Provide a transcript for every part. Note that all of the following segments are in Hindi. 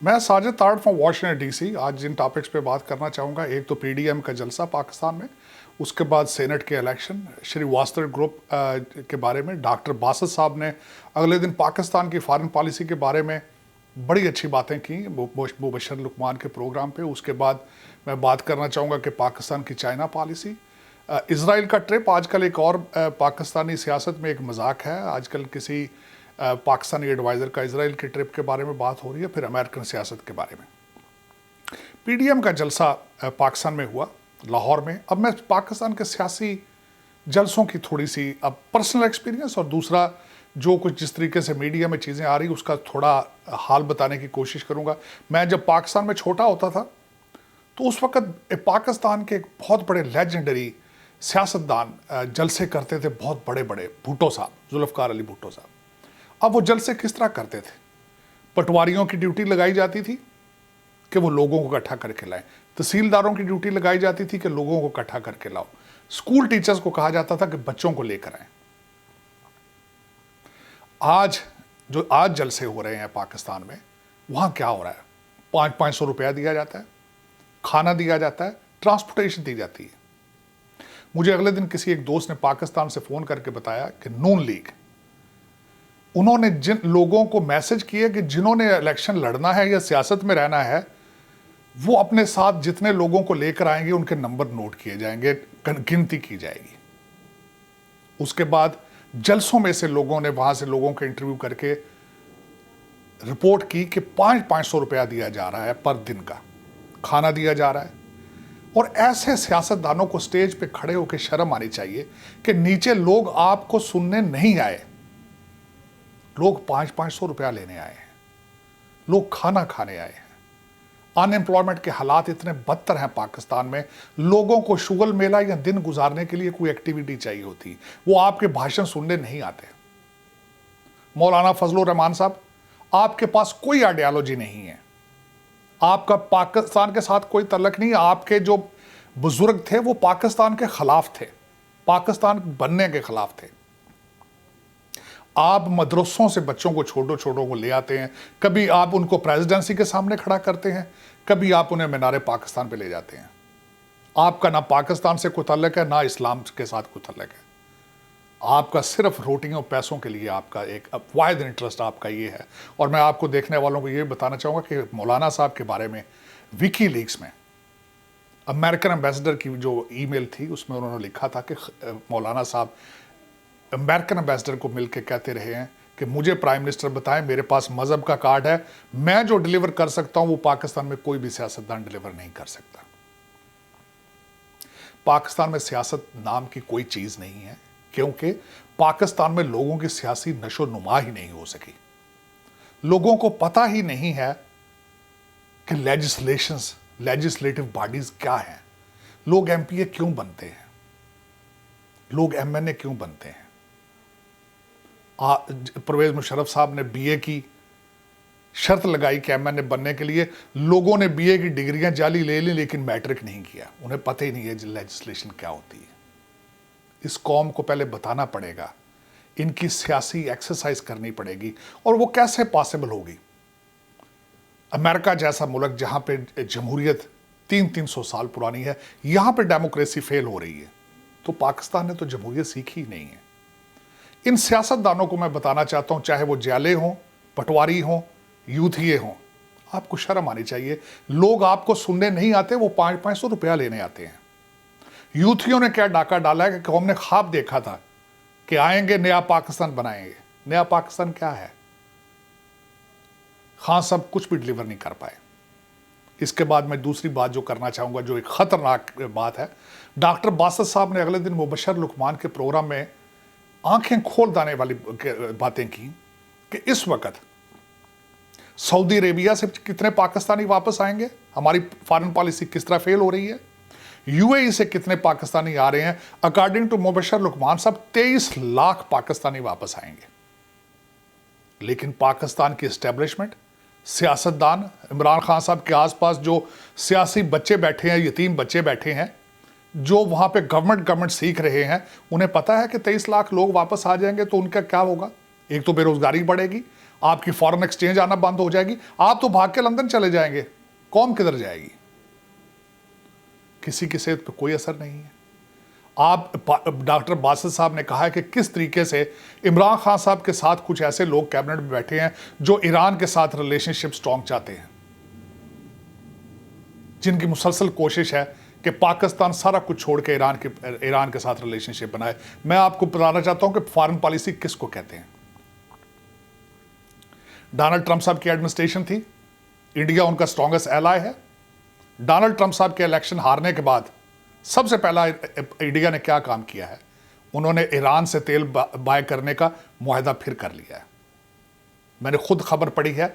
मैं Sajid Tarar from Washington DC. आज जिन टॉपिक्स पे बात करना चाहूँगा, एक तो पीडीएम का जलसा पाकिस्तान में, उसके बाद सेनेट के इलेक्शन, श्री वास्तव ग्रुप के बारे में डॉक्टर बासत साहब ने अगले दिन पाकिस्तान की फॉरेन पॉलिसी के बारे में बड़ी अच्छी बातें की मुबशर लुकमान के प्रोग्राम पे। उसके बाद मैं बात करना चाहूँगा कि पाकिस्तान की चाइना पॉलिसी, इसराइल का ट्रिप। आजकल एक और पाकिस्तानी सियासत में एक मजाक है, आजकल किसी पाकिस्तानी एडवाइज़र का इसराइल के ट्रिप के बारे में बात हो रही है, फिर अमेरिकन सियासत के बारे में। पीडीएम का जलसा पाकिस्तान में हुआ, लाहौर में। अब मैं पाकिस्तान के सियासी जलसों की थोड़ी सी अब पर्सनल एक्सपीरियंस और दूसरा जो कुछ जिस तरीके से मीडिया में चीज़ें आ रही उसका थोड़ा हाल बताने की कोशिश करूँगा। मैं जब पाकिस्तान में छोटा होता था तो उस वक़्त पाकिस्तान के एक बहुत बड़े लेजेंडरी सियासतदान जलसे करते थे, बहुत बड़े बड़े। भुट्टो साहब, जुल्फ़िकार अली भुट्टो साहब। अब वो जलसे किस तरह करते थे? पटवारियों की ड्यूटी लगाई जाती थी कि वो लोगों को इकट्ठा करके लाएं, तहसीलदारों की ड्यूटी लगाई जाती थी कि लोगों को इकट्ठा करके लाओ, स्कूल टीचर्स को कहा जाता था कि बच्चों को लेकर आए। आज जलसे हो रहे हैं पाकिस्तान में, वहां क्या हो रहा है? 500 रुपया दिया जाता है, खाना दिया जाता है, ट्रांसपोर्टेशन दी जाती है। मुझे अगले दिन किसी एक दोस्त ने पाकिस्तान से फोन करके बताया कि नून लीग, उन्होंने जिन लोगों को मैसेज किए कि जिन्होंने इलेक्शन लड़ना है या सियासत में रहना है, वो अपने साथ जितने लोगों को लेकर आएंगे उनके नंबर नोट किए जाएंगे, गिनती की जाएगी। उसके बाद जलसों में से लोगों ने वहां से लोगों के इंटरव्यू करके रिपोर्ट की कि 500 रुपया दिया जा रहा है पर दिन का, खाना दिया जा रहा है। और ऐसे सियासतदानों को स्टेज पे खड़े होकर शर्म आनी चाहिए कि नीचे लोग आपको सुनने नहीं आए, लोग 500 रुपया लेने आए हैं, लोग खाना खाने आए हैं। अनएम्प्लॉयमेंट के हालात इतने बदतर हैं पाकिस्तान में, लोगों को शुगल मेला या दिन गुजारने के लिए कोई एक्टिविटी चाहिए होती, वो आपके भाषण सुनने नहीं आते। मौलाना फजलुर रहमान साहब, आपके पास कोई आइडियोलॉजी नहीं है, आपका पाकिस्तान के साथ कोई तल्लक नहीं। आपके जो बुजुर्ग थे वो पाकिस्तान के खिलाफ थे, पाकिस्तान बनने के खिलाफ थे। आप मदरसों से बच्चों को छोटों को ले आते हैं, कभी आप उनको प्रेसिडेंसी के सामने खड़ा करते हैं, कभी आप उन्हें मीनारे पाकिस्तान पे ले जाते हैं। आपका ना पाकिस्तान से कोई तल्लक है, ना इस्लाम के साथ कोई तल्लक है। आपका सिर्फ रोटियों और पैसों के लिए आपका एक वाहिद इंटरेस्ट आपका ये है। और मैं आपको देखने वालों को ये बताना चाहूँगा कि मौलाना साहब के बारे में विकी लीक्स में अमेरिकन एम्बेसडर की जो ईमेल थी उसमें उन्होंने लिखा था कि मौलाना साहब अमेरिकन एम्बेसडर को मिलकर कहते रहे हैं कि मुझे प्राइम मिनिस्टर बताएं, मेरे पास मजहब का कार्ड है, मैं जो डिलीवर कर सकता हूं वो पाकिस्तान में कोई भी सियासतदान डिलीवर नहीं कर सकता। पाकिस्तान में सियासत नाम की कोई चीज नहीं है, क्योंकि पाकिस्तान में लोगों की सियासी नशो नुमा ही नहीं हो सकी। लोगों को पता ही नहीं है कि लेजिस्लेटिव बॉडीज क्या है, लोग एमपीए क्यों बनते हैं, लोग एमएनए क्यों बनते हैं। परवेज मुशर्रफ साहब ने बीए की शर्त लगाई कि एमएनए बनने के लिए, लोगों ने बीए की डिग्रियां जाली ले ली लेकिन मैट्रिक नहीं किया, उन्हें पता ही नहीं है लेजिस्लेशन क्या होती है। इस कौम को पहले बताना पड़ेगा, इनकी सियासी एक्सरसाइज करनी पड़ेगी, और वो कैसे पॉसिबल होगी। अमेरिका जैसा मुल्क जहां पे जमहूरियत 300 साल पुरानी है, यहां पे डेमोक्रेसी फेल हो रही है, तो पाकिस्तान ने तो जमहूरियत सीखी ही नहीं है। इन सियासतदानों को मैं बताना चाहता हूं, चाहे वो जाले हों, पटवारी हों, यूथिये हों, आपको शर्म आनी चाहिए। लोग आपको सुनने नहीं आते, वो 500 रुपया लेने आते हैं। यूथियों ने क्या डाका डाला है कि हमने ख्वाब देखा था कि आएंगे, नया पाकिस्तान बनाएंगे। नया पाकिस्तान क्या है? खान साहब कुछ भी डिलीवर नहीं कर पाए। इसके बाद मैं दूसरी बात जो करना चाहूंगा, जो एक खतरनाक बात है, डॉक्टर बासत साहब ने अगले दिन मुबशर लुकमान के प्रोग्राम में आंखें खोल देने वाली बातें की कि इस वक्त सऊदी अरेबिया से कितने पाकिस्तानी वापस आएंगे, हमारी फॉरेन पॉलिसी किस तरह फेल हो रही है, यूएई से कितने पाकिस्तानी आ रहे हैं। अकॉर्डिंग टू मुबशर लुकमान साहब 23 लाख पाकिस्तानी वापस आएंगे। लेकिन पाकिस्तान की एस्टेब्लिशमेंट, सियासतदान, इमरान खान साहब के आसपास जो सियासी बच्चे बैठे हैं, यतीम बच्चे बैठे हैं, जो वहां पे गवर्नमेंट सीख रहे हैं, उन्हें पता है कि 23 लाख लोग वापस आ जाएंगे तो उनका क्या होगा। एक तो बेरोजगारी बढ़ेगी आपकी फॉरेन एक्सचेंज आना बंद हो जाएगी, आप तो भाग के लंदन चले जाएंगे, कौम किधर जाएगी? किसी की सेहत पर कोई असर नहीं है। आप डॉक्टर बासित साहब ने कहा है कि किस तरीके से इमरान खान साहब के साथ कुछ ऐसे लोग कैबिनेट में बैठे हैं जो ईरान के साथ रिलेशनशिप स्ट्रॉन्ग चाहते हैं, जिनकी मुसलसल कोशिश है कि पाकिस्तान सारा कुछ छोड़ के ईरान के साथ रिलेशनशिप बनाए। मैं आपको बताना चाहता हूं कि फॉरेन पॉलिसी किसको कहते हैं। डोनाल्ड ट्रंप साहब की एडमिनिस्ट्रेशन थी, इंडिया उनका स्ट्रॉन्गेस्ट एलाय है। डोनाल्ड ट्रंप साहब के इलेक्शन हारने के बाद सबसे पहला इंडिया ने क्या काम किया है? उन्होंने ईरान से तेल बाय करने का मुआहदा फिर कर लिया है। मैंने खुद खबर पढ़ी है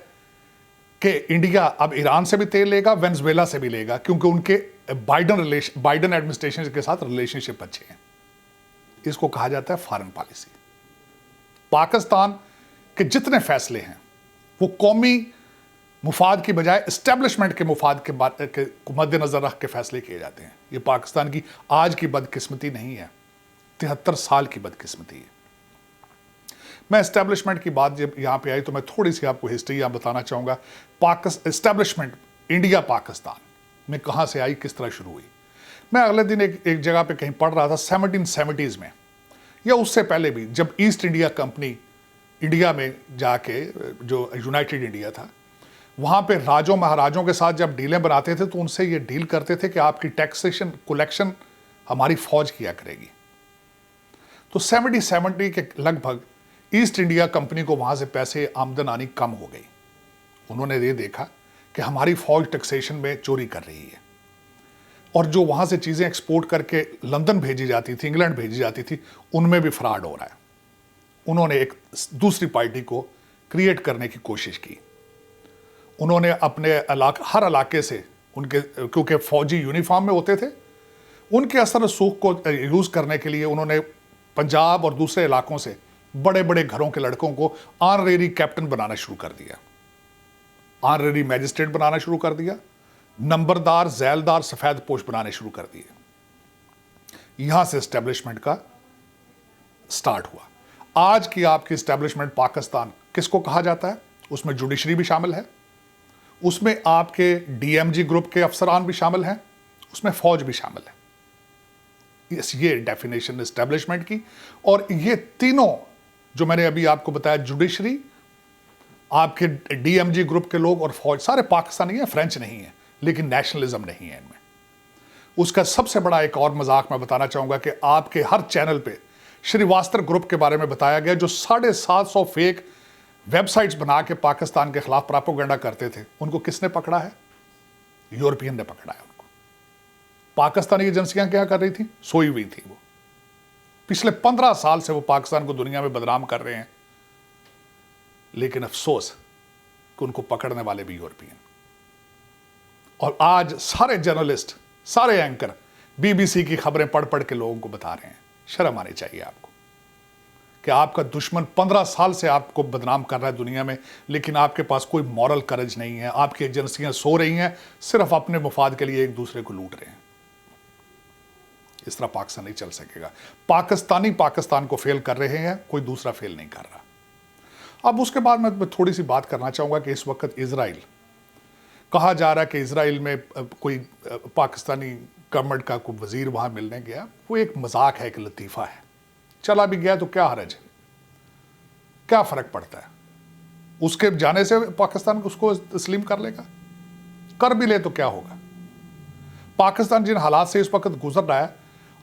कि इंडिया अब ईरान से भी तेल लेगा, वेनेजुएला से भी लेगा, क्योंकि उनके बाइडन एडमिनिस्ट्रेशन के साथ रिलेशनशिप अच्छे हैं। इसको कहा जाता है फॉरेन पॉलिसी। पाकिस्तान के जितने फैसले हैं वो कौमी मुफाद की बजाय एस्टेब्लिशमेंट के मुफाद के मद्देनजर रख के फैसले किए जाते हैं। ये पाकिस्तान की आज की बदकिस्मती नहीं है, 73 साल की बदकिस्मती है। मैं एस्टेब्लिशमेंट की बात जब यहाँ पे आई तो मैं थोड़ी सी आपको हिस्ट्री यहाँ बताना चाहूँगा। एस्टेब्लिशमेंट इंडिया पाकिस्तान में कहाँ से आई, किस तरह शुरू हुई। मैं अगले दिन एक जगह पे कहीं पढ़ रहा था 1770s में या उससे पहले भी, जब ईस्ट इंडिया कंपनी इंडिया में जाके, जो यूनाइटेड इंडिया था, वहाँ पे राजों महाराजों के साथ जब डीलें बनाते थे तो उनसे ये डील करते थे कि आपकी टैक्सेशन कलेक्शन हमारी फौज किया करेगी। तो 70 के लगभग ईस्ट इंडिया कंपनी को वहाँ से पैसे आमदन आनी कम हो गई। उन्होंने ये देखा कि हमारी फौज टैक्सेशन में चोरी कर रही है, और जो वहाँ से चीज़ें एक्सपोर्ट करके लंदन भेजी जाती थी, इंग्लैंड भेजी जाती थी, उनमें भी फ्रॉड हो रहा है। उन्होंने एक दूसरी पार्टी को क्रिएट करने की कोशिश की। उन्होंने अपने हर इलाके से उनके, क्योंकि फौजी यूनिफॉर्म में होते थे, उनके असर रसूख को यूज़ करने के लिए उन्होंने पंजाब और दूसरे इलाकों से बड़े बड़े घरों के लड़कों को ऑनरेरी कैप्टन बनाना शुरू कर दिया, ऑनरेरी मैजिस्ट्रेट बनाना शुरू कर दिया, नंबरदार, जैलदार, सफ़ेद पोश बनाने शुरू कर दिए। यहां से एस्टेब्लिशमेंट का स्टार्ट हुआ। आज की आपकी एस्टेब्लिशमेंट पाकिस्तान किसको कहा जाता है? उसमें जुडिशरी भी शामिल है, उसमें आपके डीएमजी ग्रुप के अफसरान भी शामिल हैं, उसमें फौज भी शामिल है। ये डेफिनेशन एस्टेब्लिशमेंट की। और ये तीनों जो मैंने अभी आपको बताया, जुडिशरी, आपके डीएमजी ग्रुप के लोग और फौज, सारे पाकिस्तानी हैं, फ्रेंच नहीं है, लेकिन नेशनलिज्म नहीं है इनमें। उसका सबसे बड़ा एक और मजाक मैं बताना चाहूंगा कि आपके हर चैनल पे श्रीवास्तव ग्रुप के बारे में बताया गया, जो 750 फेक वेबसाइट्स बना के पाकिस्तान के खिलाफ प्रोपेगेंडा करते थे। उनको किसने पकड़ा है? यूरोपियन ने पकड़ा है उनको। पाकिस्तानी एजेंसियां क्या कर रही थी? सोई हुई थी। वो पिछले 15 साल से वो पाकिस्तान को दुनिया में बदनाम कर रहे हैं, लेकिन अफसोस कि उनको पकड़ने वाले भी यूरोपियन। और आज सारे जर्नलिस्ट, सारे एंकर बीबीसी की खबरें पढ़ पढ़ के लोगों को बता रहे हैं। शर्म आनी चाहिए आपको कि आपका दुश्मन 15 साल से आपको बदनाम कर रहा है दुनिया में, लेकिन आपके पास कोई मॉरल करेज नहीं है। आपकी एजेंसियां सो रही हैं, सिर्फ अपने मुफाद के लिए एक दूसरे को लूट रहे हैं। इस तरह पाकिस्तान नहीं चल सकेगा। पाकिस्तानी पाकिस्तान को फेल कर रहे हैं, कोई दूसरा फेल नहीं कर रहा। अब उसके बाद मैं थोड़ी सी बात करना चाहूंगा कि इस वक्त इजराइल, कहा जा रहा है कि इजराइल में कोई पाकिस्तानी गवर्नमेंट का कोई वजीर वहां मिलने गया। वो एक मजाक है, एक लतीफ़ा है। चला भी गया तो क्या हरज है, क्या फर्क पड़ता है? उसके जाने से पाकिस्तान उसको तस्लीम कर लेगा? कर भी ले तो क्या होगा? पाकिस्तान जिन हालात से इस वक्त गुजर रहा है,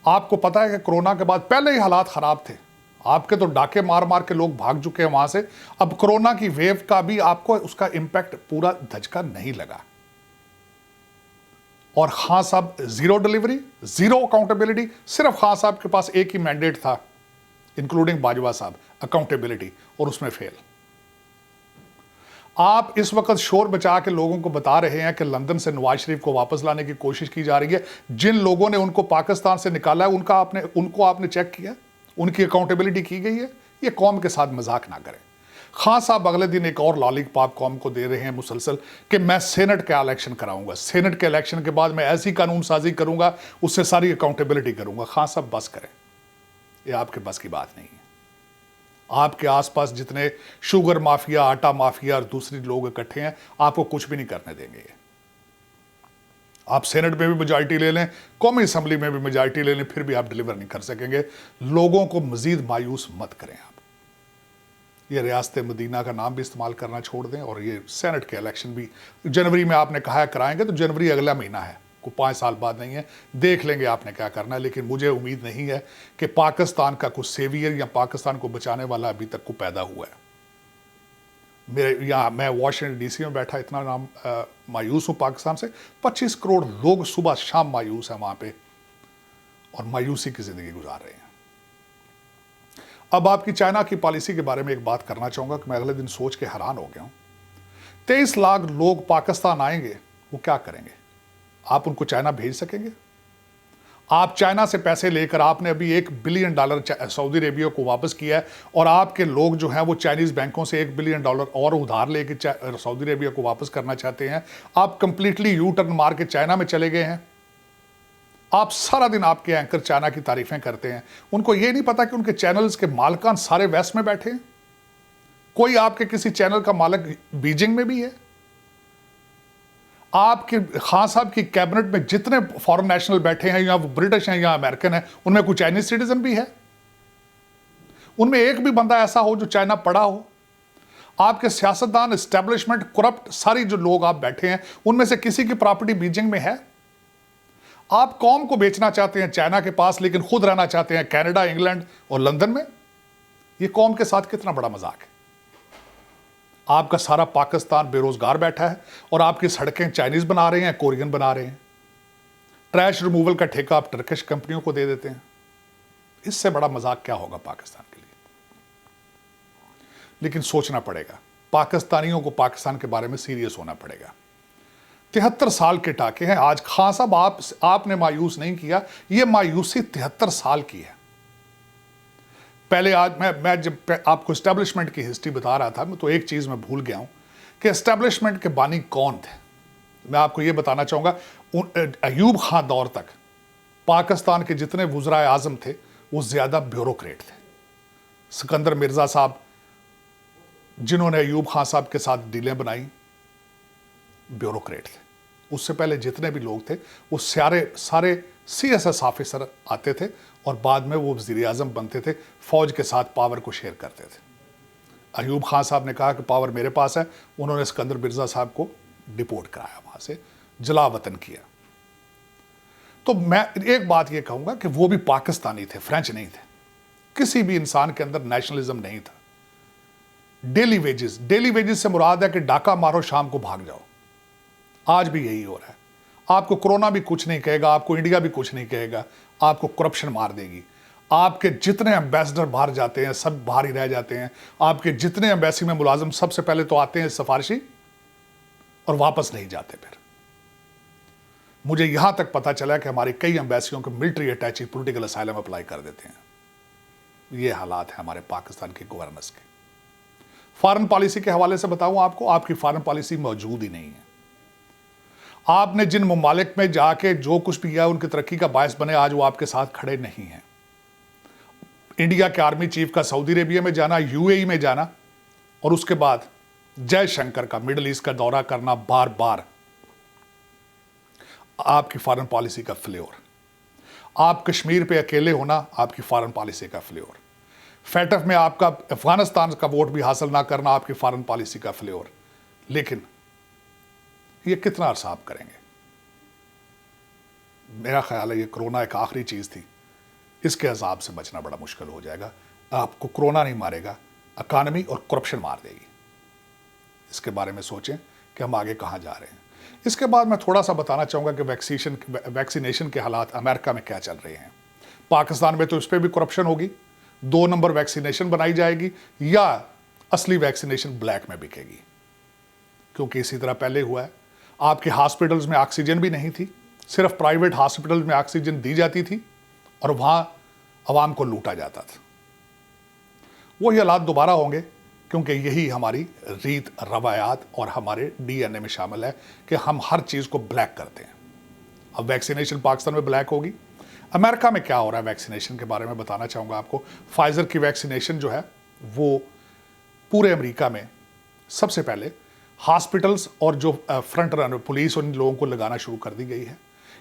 आपको पता है कि कोरोना के बाद पहले ही हालात खराब थे। आपके तो डाके मार मार के लोग भाग चुके हैं वहां से। अब कोरोना की वेव का भी आपको उसका इंपैक्ट पूरा धचका नहीं लगा। और खान साहब जीरो डिलीवरी, जीरो अकाउंटेबिलिटी। सिर्फ खान साहब के पास एक ही मैंडेट था, इंक्लूडिंग बाजवा साहब, अकाउंटेबिलिटी, और उसमें फेल। आप इस वक्त शोर बचा के लोगों को बता रहे हैं कि लंदन से नवाज शरीफ को वापस लाने की कोशिश की जा रही है। जिन लोगों ने उनको पाकिस्तान से निकाला है उनको आपने चेक किया, उनकी अकाउंटेबिलिटी की गई है? ये कौम के साथ मजाक ना करें। खान साहब अगले दिन एक और लॉलीपॉप कौम को दे रहे हैं मुसलसल कि मैं सेनेट का इलेक्शन कराऊंगा, सेनेट के इलेक्शन के बाद मैं ऐसी कानून साजी करूंगा, उससे सारी अकाउंटेबिलिटी करूंगा। खान साहब बस करें, ये आपके बस की बात नहीं है। आपके आसपास जितने शुगर माफिया, आटा माफिया और दूसरे लोग इकट्ठे हैं, आपको कुछ भी नहीं करने देंगे। आप सेनेट में भी मेजॉरिटी ले लें, कौमी असेंबली में भी मेजॉरिटी ले लें, फिर भी आप डिलीवर नहीं कर सकेंगे। लोगों को मजीद मायूस मत करें आप। ये रियासत मदीना का नाम भी इस्तेमाल करना छोड़ दें, और ये सेनेट के इलेक्शन भी जनवरी में आपने कहा है कराएंगे, तो जनवरी अगला महीना है, कोई 5 साल बाद नहीं है, देख लेंगे आपने क्या करना है। लेकिन मुझे उम्मीद नहीं है कि पाकिस्तान का कुछ सेवियर या पाकिस्तान को बचाने वाला अभी तक को पैदा हुआ है। मेरे यहाँ, मैं वाशिंगटन डीसी में बैठा, इतना नाम मायूस हूँ पाकिस्तान से। 25 करोड़ लोग सुबह शाम मायूस हैं वहाँ पे, और मायूसी की ज़िंदगी गुजार रहे हैं। अब आपकी चाइना की पॉलिसी के बारे में एक बात करना चाहूँगा कि मैं अगले दिन सोच के हैरान हो गया हूँ। 23 लाख लोग पाकिस्तान आएंगे, वो क्या करेंगे? आप उनको चाइना भेज सकेंगे? आप चाइना से पैसे लेकर, आपने अभी $1 बिलियन सऊदी अरेबिया को वापस किया है, और आपके लोग जो हैं वो चाइनीज बैंकों से $1 बिलियन और उधार लेकर सऊदी अरेबिया को वापस करना चाहते हैं। आप कंप्लीटली यू टर्न मार के चाइना में चले गए हैं। आप सारा दिन, आपके एंकर चाइना की तारीफें करते हैं, उनको ये नहीं पता कि उनके चैनल्स के मालिकान सारे वेस्ट में बैठे हैं। कोई आपके किसी चैनल का मालिक बीजिंग में भी है। आपके खान साहब की कैबिनेट में जितने फॉरेन नेशनल बैठे हैं, या वो ब्रिटिश हैं या अमेरिकन है, उनमें कोई चाइनीज सिटीजन भी है? उनमें एक भी बंदा ऐसा हो जो चाइना पढ़ा हो? आपके सियासतदान, एस्टेब्लिशमेंट, करप्ट, सारी जो लोग आप बैठे हैं, उनमें से किसी की प्रॉपर्टी बीजिंग में है? आप कौम को बेचना चाहते हैं चाइना के पास, लेकिन खुद रहना चाहते हैं कनाडा, इंग्लैंड और लंदन में। यह कौम के साथ कितना बड़ा मजाक है। आपका सारा पाकिस्तान बेरोजगार बैठा है, और आपकी सड़कें चाइनीज बना रहे हैं, कोरियन बना रहे हैं। ट्रैश रिमूवल का ठेका आप टर्किश कंपनियों को दे देते हैं। इससे बड़ा मजाक क्या होगा पाकिस्तान के लिए? लेकिन सोचना पड़ेगा, पाकिस्तानियों को पाकिस्तान के बारे में सीरियस होना पड़ेगा। 73 साल के टाके हैं। आज खान साहब आपने मायूस नहीं किया, यह मायूसी 73 साल की है। पहले आज मैं जब आपको एस्टेब्लिशमेंट की हिस्ट्री बता रहा था, तो एक चीज मैं भूल गया हूं कि एस्टेब्लिशमेंट के बानी कौन थे। मैं आपको यह बताना चाहूंगा, अयूब खान दौर तक पाकिस्तान के जितने वुज़राए आज़म थे, वो ज्यादा ब्यूरोक्रेट थे। सिकंदर मिर्जा साहब, जिन्होंने अयूब खान साहब के साथ डीलें बनाई, ब्यूरोक्रेट थे। उससे पहले जितने भी लोग थे, वो सारे CSS ऑफिसर आते थे, और बाद में वो वज़ीर आज़म बनते थे, फौज के साथ पावर को शेयर करते थे। अयूब खान साहब ने कहा कि पावर मेरे पास है, उन्होंने सिकंदर मिर्जा साहब को डिपोर्ट कराया, वहां से जला वतन किया। तो मैं एक बात ये कहूंगा कि वो भी पाकिस्तानी थे, फ्रेंच नहीं थे। किसी भी इंसान के अंदर नेशनलिज्म नहीं था। डेली वेजेस से मुराद है कि डाका मारो, शाम को भाग जाओ। आज भी यही हो रहा है। आपको कोरोना भी कुछ नहीं कहेगा, आपको इंडिया भी कुछ नहीं कहेगा, आपको करप्शन मार देगी। आपके जितने एम्बेसडर बाहर जाते हैं, सब बाहर ही रह जाते हैं। आपके जितने एम्बेसी में मुलाजिम, सबसे पहले तो आते हैं सिफारिशी और वापस नहीं जाते। फिर मुझे यहां तक पता चला कि हमारी कई एम्बेसियों को मिलिट्री अटैची पॉलिटिकल असाइलम अप्लाई कर देते हैं। ये हालात है हमारे पाकिस्तान के गवर्नेंस के। फॉरेन पॉलिसी के हवाले से बताऊं आपको, आपकी फॉरेन पॉलिसी मौजूद ही नहीं है। आपने जिन ममालिक में जाके जो कुछ भी किया, उनकी तरक्की का बायस बने, आज वो आपके साथ खड़े नहीं हैं। इंडिया के आर्मी चीफ का सऊदी अरेबिया में जाना, UAE में जाना, और उसके बाद जयशंकर का मिडिल ईस्ट का दौरा करना बार बार, आपकी फॉरेन पॉलिसी का फ्लेवर। आप कश्मीर पे अकेले होना, आपकी फॉरेन पॉलिसी का फ्लेवर। फैटफ में आपका अफगानिस्तान का वोट भी हासिल ना करना, आपकी फॉरेन पॉलिसी का फ्लेवर। लेकिन ये कितना अर्सा आप करेंगे? मेरा ख्याल है ये कोरोना एक आखिरी चीज थी, इसके अजाब से बचना बड़ा मुश्किल हो जाएगा। आपको कोरोना नहीं मारेगा, इकानमी और करप्शन मार देगी। इसके बारे में सोचें कि हम आगे कहां जा रहे हैं। इसके बाद मैं थोड़ा सा बताना चाहूंगा कि वैक्सीनेशन के हालात अमेरिका में क्या चल रहे हैं। पाकिस्तान में तो इस पर भी करप्शन होगी, 2 नंबर वैक्सीनेशन बनाई जाएगी, या असली वैक्सीनेशन ब्लैक में बिकेगी। क्योंकि इसी तरह पहले हुआ है। आपके हॉस्पिटल्स में ऑक्सीजन भी नहीं थी, सिर्फ प्राइवेट हॉस्पिटल्स में ऑक्सीजन दी जाती थी, और वहां अवाम को लूटा जाता था। वही हालात दोबारा होंगे, क्योंकि यही हमारी रीत रवायात और हमारे DNA में शामिल है कि हम हर चीज़ को ब्लैक करते हैं। अब वैक्सीनेशन पाकिस्तान में ब्लैक होगी। अमेरिका में क्या हो रहा है वैक्सीनेशन के बारे में बताना चाहूँगा आपको। फाइजर की वैक्सीनेशन जो है वो पूरे अमेरिका में सबसे पहले हॉस्पिटल्स और जो फ्रंट रनर पुलिस और इन लोगों को लगाना शुरू कर दी गई है।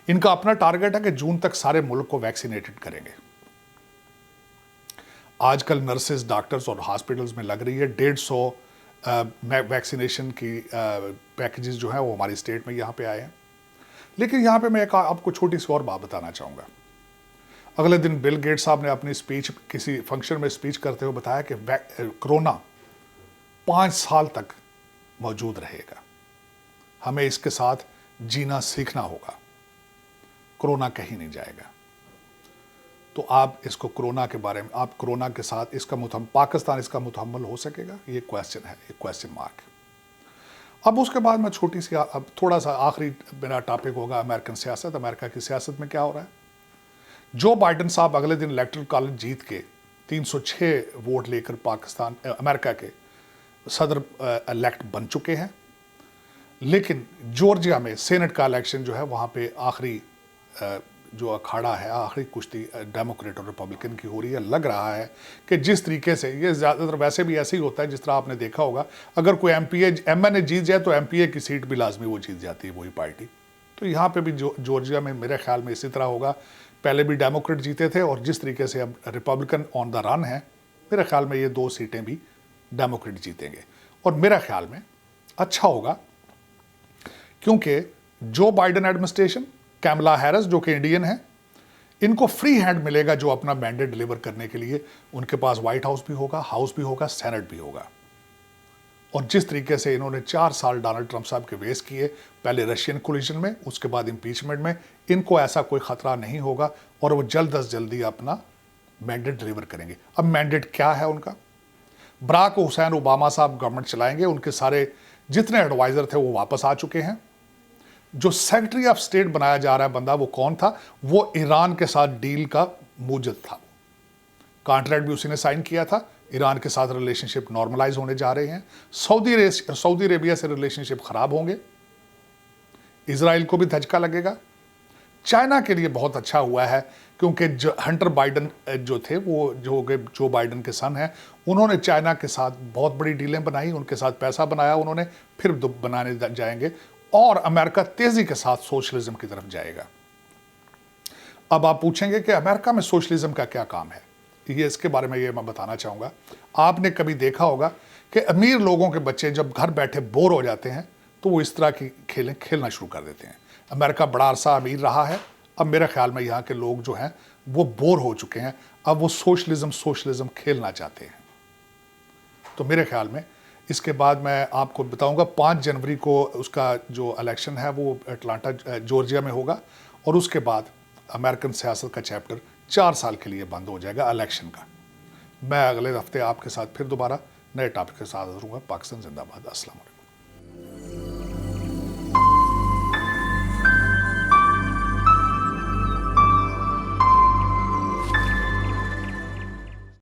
इनका अपना टारगेट है कि जून तक सारे मुल्क को वैक्सीनेटेड करेंगे। आजकल नर्सेज, डॉक्टर्स और हॉस्पिटल्स में लग रही है 150 वैक्सीनेशन की पैकेजेस जो हैं वो हमारी स्टेट में यहाँ पे आए हैं। लेकिन यहाँ पे मैं आपको छोटी सी और बात बताना चाहूँगा। अगले दिन बिल गेट्स साहब ने अपनी स्पीच, किसी फंक्शन में स्पीच करते हुए बताया कि कोरोना 5 साल तक मौजूद रहेगा, हमें इसके साथ जीना सीखना होगा, कोरोना कहीं नहीं जाएगा। तो आप इसको कोरोना के बारे में, आप कोरोना के साथ इसका पाकिस्तान इसका मुतहम्मल हो सकेगा? ये क्वेश्चन है, एक क्वेश्चन मार्क। अब उसके बाद मैं छोटी सी, अब थोड़ा सा आखिरी मेरा टॉपिक होगा अमेरिकन सियासत। अमेरिका की सियासत में क्या हो रहा है? जो बाइडन साहब अगले दिन इलेक्टोरल कॉलेज जीत के 306 वोट लेकर पाकिस्तान अमेरिका के सदर इलेक्ट बन चुके हैं। लेकिन जॉर्जिया में सेनेट का इलेक्शन जो है वहाँ पे आखिरी जो अखाड़ा है, आखिरी कुश्ती डेमोक्रेट और रिपब्लिकन की हो रही है। लग रहा है कि जिस तरीके से, ये ज़्यादातर वैसे भी ऐसे ही होता है जिस तरह आपने देखा होगा, अगर कोई एमएनए जीत जाए तो एमपीए की सीट भी लाजमी वो जीत जाती है, वही पार्टी। तो यहाँ पे भी जॉर्जिया में मेरे ख्याल में इसी तरह होगा। पहले भी डेमोक्रेट जीते थे और जिस तरीके से अब रिपब्लिकन ऑन द रन है, मेरे ख्याल में ये 2 सीटें भी डेमोक्रेट जीतेंगे। और मेरा ख्याल में अच्छा होगा क्योंकि जो बाइडन एडमिनिस्ट्रेशन, कैमला हैरिस जो कि इंडियन है, इनको फ्री हैंड मिलेगा जो अपना मैंडेट डिलीवर करने के लिए। उनके पास व्हाइट हाउस भी होगा, हाउस भी होगा, सेनेट भी होगा। और जिस तरीके से इन्होंने 4 साल डोनाल्ड ट्रंप साहब के वेस्ट किए, पहले रशियन कोलिजन में, उसके बाद इम्पीचमेंट में, इनको ऐसा कोई खतरा नहीं होगा और वो जल्द अज जल्दी अपना मैंडेट डिलीवर करेंगे। अब मैंडेट क्या है उनका? बराक हुसैन ओबामा साहब गवर्नमेंट चलाएंगे, उनके सारे जितने एडवाइजर थे वो वापस आ चुके हैं। जो सेक्रेटरी ऑफ स्टेट बनाया जा रहा है बंदा, वो कौन था? वो ईरान के साथ डील का मूजद था, कॉन्ट्रैक्ट भी उसी ने साइन किया था। ईरान के साथ रिलेशनशिप नॉर्मलाइज होने जा रहे हैं। सऊदी अरेबिया से रिलेशनशिप खराब होंगे, इजराइल को भी धचका लगेगा। चाइना के लिए बहुत अच्छा हुआ है क्योंकि हंटर बाइडन जो थे, वो जो बाइडन के सन हैं, उन्होंने चाइना के साथ बहुत बड़ी डीलें बनाई, उनके साथ पैसा बनाया उन्होंने, फिर बनाने जाएंगे और अमेरिका तेजी के साथ सोशलिज्म की तरफ जाएगा। अब आप पूछेंगे कि अमेरिका में सोशलिज्म का क्या काम है? ये इसके बारे में ये मैं बताना चाहूँगा। आपने कभी देखा होगा कि अमीर लोगों के बच्चे जब घर बैठे बोर हो जाते हैं तो वो इस तरह की खेलें खेलना शुरू कर देते हैं। अमेरिका बड़ा अरसा अमीर रहा है, अब मेरे ख्याल में यहाँ के लोग जो हैं वो बोर हो चुके हैं, अब वो सोशलिज्म खेलना चाहते हैं। तो मेरे ख्याल में इसके बाद मैं आपको बताऊंगा 5 जनवरी को उसका जो इलेक्शन है वो अटलांटा जॉर्जिया में होगा और उसके बाद अमेरिकन सियासत का चैप्टर 4 साल के लिए बंद हो जाएगा इलेक्शन का। मैं अगले हफ्ते आपके साथ फिर दोबारा नए टॉपिक के साथ हाजिर होऊंगा। पाकिस्तान जिंदाबाद। अस्सलाम वालेकुम।